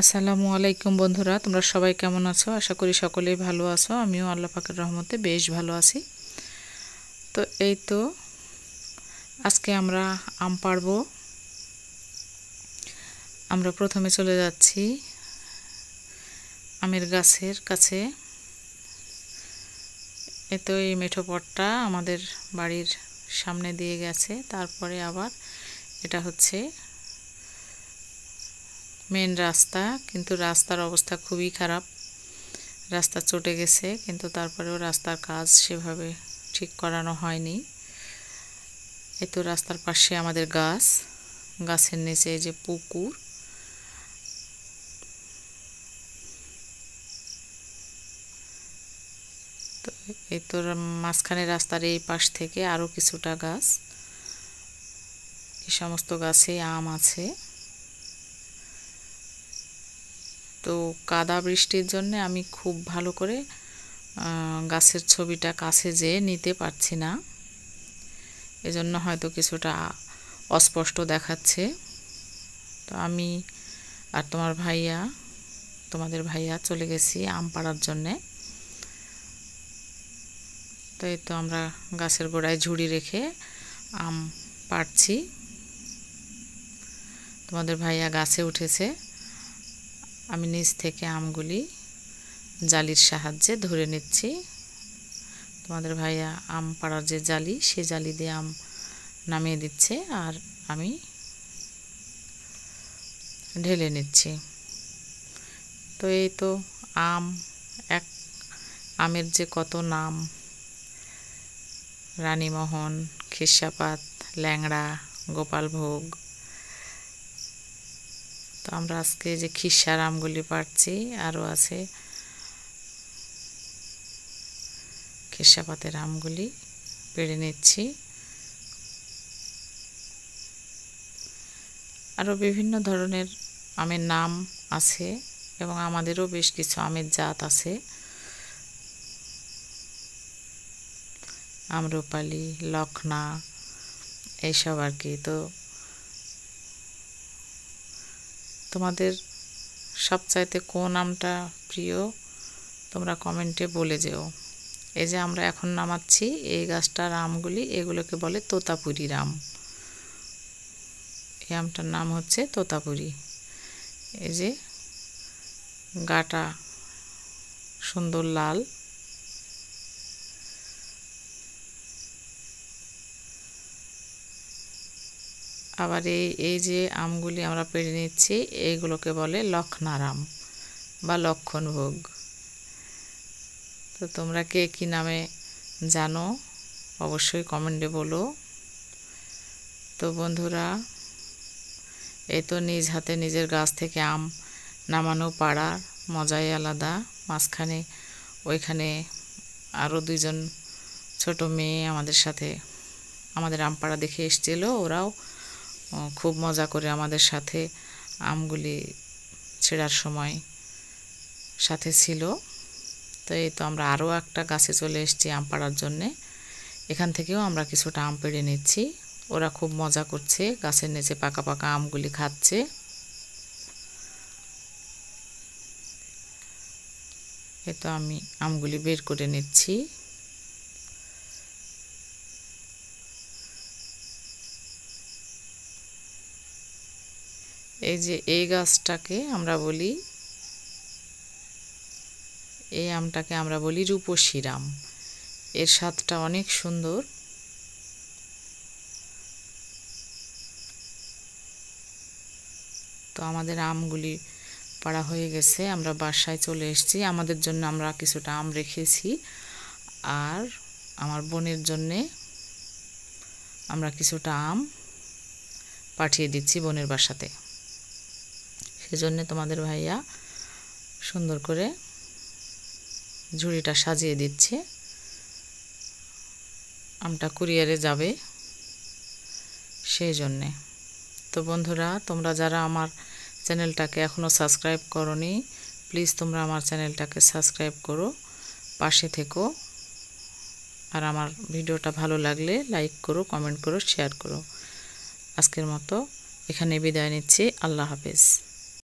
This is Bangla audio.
আসসালামু আলাইকুম বন্ধুরা, তোমরা সবাই কেমন আছো? আশা করি সকলেই ভালো আছো। আমিও আল্লাহ পাকের রহমতে বেশ ভালো আছি। তো এই তো আজকে আমরা আম পাড়বো। আমরা প্রথমে চলে যাচ্ছি আমের গাছের কাছে। এই তো এই মেঠো পথটা আমাদের বাড়ির সামনে দিয়ে গেছে, তারপরে আবার এটা হচ্ছে মেন রাস্তা, কিন্তু রাস্তার অবস্থা খুবই খারাপ। রাস্তা চটে গেছে, কিন্তু তারপরেও রাস্তার কাজ সেভাবে ঠিক করানো হয়নি। এই তো রাস্তার পাশে আমাদের গাছ, গাছের নিচে এই যে পুকুর। তো এই তো মাঝখানে রাস্তার এই পাশ থেকে আরও কিছুটা গাছ, এই সমস্ত গাছে আম আছে। তো কাদা বৃষ্টির জন্য আমি খুব ভালো করে গাছের ছবিটা কাছে যেয়ে নিতে পারছি না, এজন্য হয়তো কিছুটা অস্পষ্ট দেখাচ্ছে। তো আমি আর তোমাদের ভাইয়া চলে গেছি আম পাড়ার জন্যে। তো এই তো আমরা গাছের গোড়ায় ঝুড়ি রেখে আম পাড়ছি। তোমাদের ভাইয়া গাছে উঠেছে, আমি নিচ থেকে আমগুলি জালির সাহায্যে ধরে নিচ্ছি। তোমাদের ভাইয়া আম পাড়ার যে জালি, সে জালি দিয়ে আম নামিয়ে দিচ্ছে, আর আমি ঢেলে নিচ্ছি। তো এই তো আম, এক আমের যে কত নাম, রানীমোহন, খিরসাপাত, ল্যাংড়া, গোপালভোগ। তো আমরা আজকে যে খিরসার আমগুলি পাড়ছি, আরও আছে খিরসাপাতের আমগুলি পেড়ে নিচ্ছি। আরও বিভিন্ন ধরনের আমের নাম আছে, এবং আমাদেরও বেশ কিছু আমের জাত আছে, আম্রপালি, লখনা, এইসব আর কি। তো তোমাদের সবচাইতে কোন আমটা প্রিয় তোমরা কমেন্টে বলে যেও। এই যে আমরা এখন নামাচ্ছি এই গাছটার আমগুলি, এগুলোকে বলে তোতাপুরীর আম। এই আমটার নাম হচ্ছে তোতাপুরি। এই যে গাটা সুন্দর লাল। আবার এই যে আমগুলি আমরা পেড়ে নিচ্ছি, এইগুলোকে বলে লখনার আম বা লক্ষণভোগ। তো তোমরা কে কী নামে জানো অবশ্যই কমেন্টে বলো। তো বন্ধুরা, এই তো নিজ হাতে নিজের গাছ থেকে আম নামানো পাড়ার মজাই আলাদা। মাঝখানে ওইখানে আরও দুইজন ছোট মেয়ে আমাদের সাথে আমাদের আম পাড়া দেখে এসেছিল, ওরাও খুব মজা করে আমাদের সাথে আমগুলি ছেঁড়ার সময় সাথে ছিল। তো এই তো আমরা আরও একটা গাছে চলে এসেছি আম পাড়ার জন্যে। এখান থেকেও আমরা কিছুটা আম পেড়ে নিচ্ছি। ওরা খুব মজা করছে, গাছের নিচে পাকা পাকা আমগুলি খাচ্ছে। এই তো আমি আমগুলি বের করে নিচ্ছি। এই যে এই গাছটাকে আমরা বলি, এই আমটাকে আমরা বলি রূপসীর আম। এর স্বাদটা অনেক সুন্দর। তো আমাদের আমগুলি পাড়া হয়ে গেছে, আমরা বাসায় চলে এসেছি। আমাদের জন্য আমরা কিছুটা আম রেখেছি, আর আমার বোনের জন্যে আমরা কিছুটা আম পাঠিয়ে দিচ্ছি বোনের বাসাতে। সেজন্য তোমাদের ভাইয়া সুন্দর করে ঝুড়িটা সাজিয়ে দিচ্ছে। আমটা কুরিয়ারে যাবে সেই জন্যে। তো বন্ধুরা, তোমরা যারা আমার চ্যানেলটাকে এখনও সাবস্ক্রাইব করোনি, প্লিজ তোমরা আমার চ্যানেলটাকে সাবস্ক্রাইব করো, পাশে থেকো। আর আমার ভিডিওটা ভালো লাগলে লাইক করো, কমেন্ট করো, শেয়ার করো। আজকের মতো এখানে বিদায় নিচ্ছি। আল্লাহ হাফেজ।